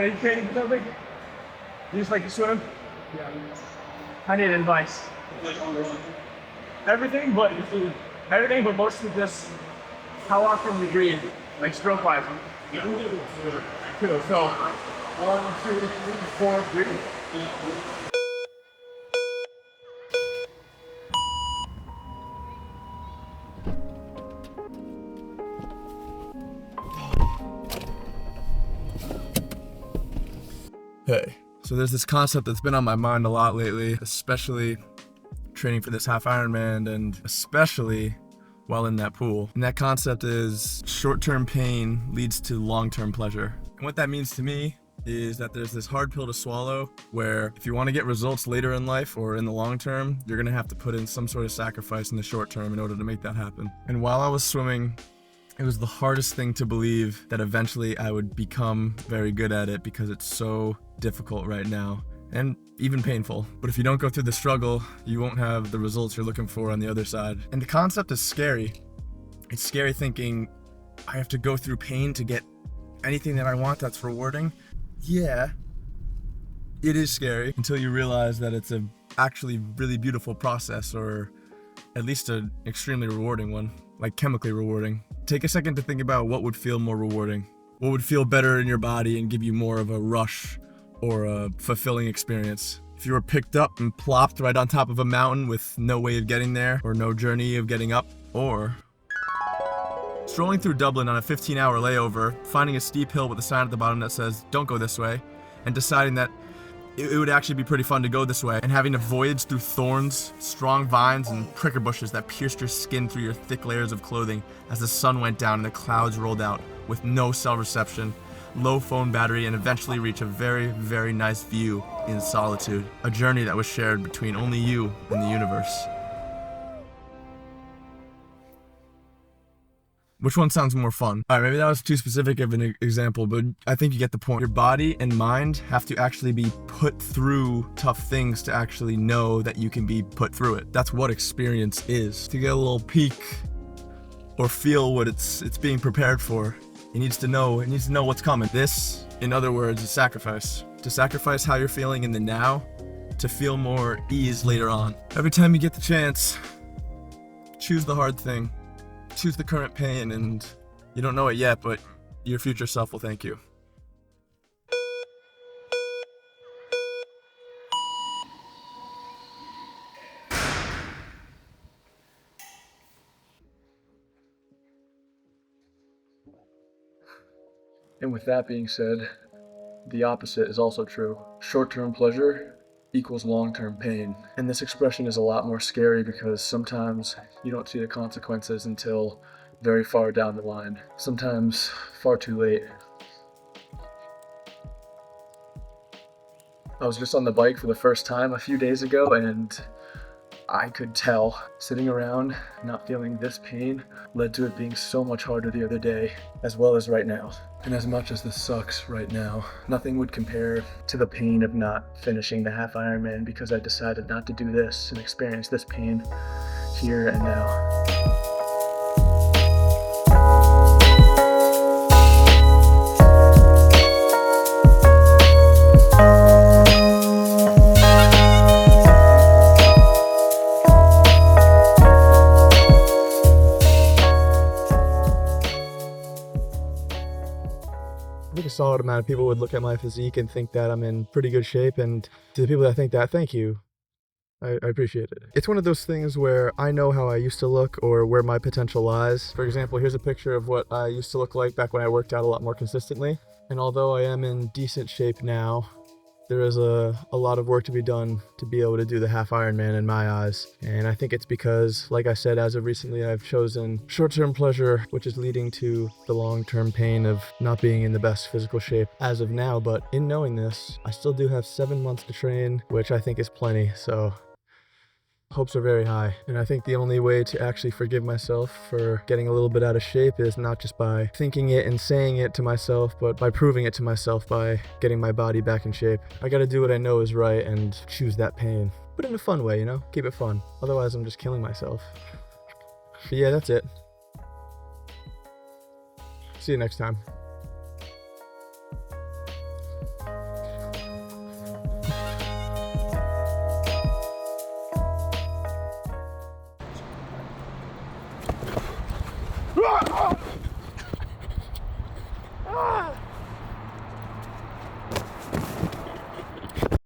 any training for something? You just like to swim? Yeah. I need advice. Everything, but mostly just how often we breathe, like stroke wise. Yeah. So 1, 2, 3, 4, breathe. Hey, so there's this concept that's been on my mind a lot lately, especially training for this half Ironman and especially while in that pool. And that concept is short-term pain leads to long-term pleasure. And what that means to me is that there's this hard pill to swallow where if you want to get results later in life or in the long term, you're going to have to put in some sort of sacrifice in the short term in order to make that happen. And while I was swimming, it was the hardest thing to believe that eventually I would become very good at it because it's so difficult right now and even painful. But if you don't go through the struggle, you won't have the results you're looking for on the other side. And the concept is scary. It's scary thinking I have to go through pain to get anything that I want that's rewarding. Yeah, it is scary until you realize that it's a actually really beautiful process, or at least an extremely rewarding one, like chemically rewarding. Take a second to think about what would feel more rewarding. What would feel better in your body and give you more of a rush or a fulfilling experience. If you were picked up and plopped right on top of a mountain with no way of getting there or no journey of getting up, or strolling through Dublin on a 15-hour layover, finding a steep hill with a sign at the bottom that says, "Don't go this way," and deciding that it would actually be pretty fun to go this way, and having to voyage through thorns, strong vines, and pricker bushes that pierced your skin through your thick layers of clothing as the sun went down and the clouds rolled out with no cell reception, low phone battery, and eventually reach a very, very nice view in solitude. A journey that was shared between only you and the universe. Which one sounds more fun? All right, maybe that was too specific of an example, but I think you get the point. Your body and mind have to actually be put through tough things to actually know that you can be put through it. That's what experience is. To get a little peek or feel what it's being prepared for, it needs to know what's coming. This, in other words, is sacrifice. To sacrifice how you're feeling in the now to feel more ease later on. Every time you get the chance, choose the hard thing. Choose the current pain, and you don't know it yet, but your future self will thank you. And with that being said, the opposite is also true. Short-term pleasure equals long-term pain. And this expression is a lot more scary because sometimes you don't see the consequences until very far down the line. Sometimes far too late. I was just on the bike for the first time a few days ago, and I could tell sitting around not feeling this pain led to it being so much harder the other day, as well as right now. And as much as this sucks right now, nothing would compare to the pain of not finishing the half Ironman because I decided not to do this and experience this pain here and now. I think a solid amount of people would look at my physique and think that I'm in pretty good shape, and to the people that think that, thank you. I appreciate it. It's one of those things where I know how I used to look or where my potential lies. For example, here's a picture of what I used to look like back when I worked out a lot more consistently. And although I am in decent shape now, there is a lot of work to be done to be able to do the half Ironman in my eyes. And I think it's because, like I said, as of recently, I've chosen short-term pleasure, which is leading to the long-term pain of not being in the best physical shape as of now. But in knowing this, I still do have 7 months to train, which I think is plenty. So hopes are very high. And I think the only way to actually forgive myself for getting a little bit out of shape is not just by thinking it and saying it to myself, but by proving it to myself by getting my body back in shape. I gotta do what I know is right and choose that pain. But in a fun way, you know? Keep it fun. Otherwise, I'm just killing myself. But yeah, that's it. See you next time.